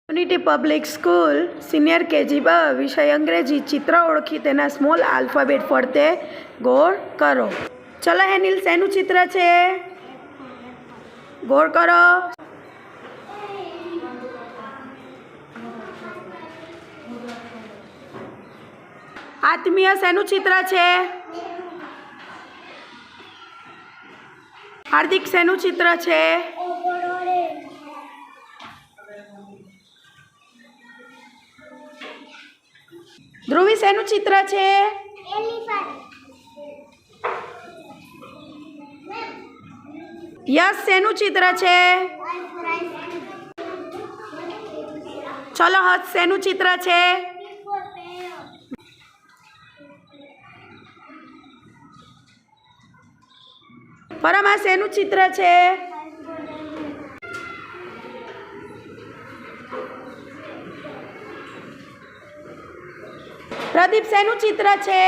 Unity public school senior KG બ વિષય અંગ્રેજી ચિત્ર ઓળખી તેના સ્મોલ આલ્ફાબેટ ફરતે ગોળ કરો. ચલો હેનિલ, શેનું ચિત્ર છે? ગોળ કરો. આત્મીય શેનું ચિત્ર છે? હાર્દિક શેનું ચિત્ર છે? ધ્રુવી શેનું ચિત્ર છે? યશ શેનું ચિત્ર છે? ચલો હર્ષ શેનું ચિત્ર છે? પરમા શેનું ચિત્ર છે? પ્રદીપ શેનું ચિત્ર છે?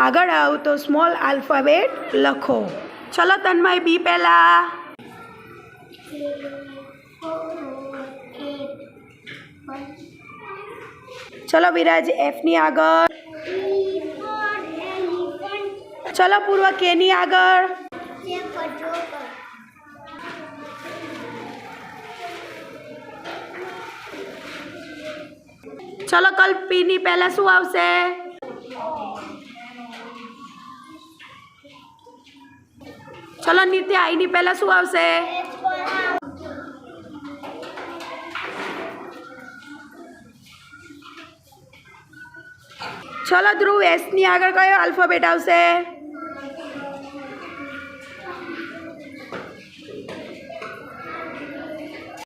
આગળ આવો તો સ્મોલ આલ્ફાબેટ લખો. ચલો તન્મય બી પહેલા. ચલો વિરાજ એફની આગળ. ચલો પૂર્વ કેની આગળ. ચલો કલ્પ પીની પહેલા શું આવશે? ચલો નિત્ય આઈની પહેલા શું આવશે? ચલો ધ્રુવ એસની આગળ કયો આલ્ફાબેટ આવશે?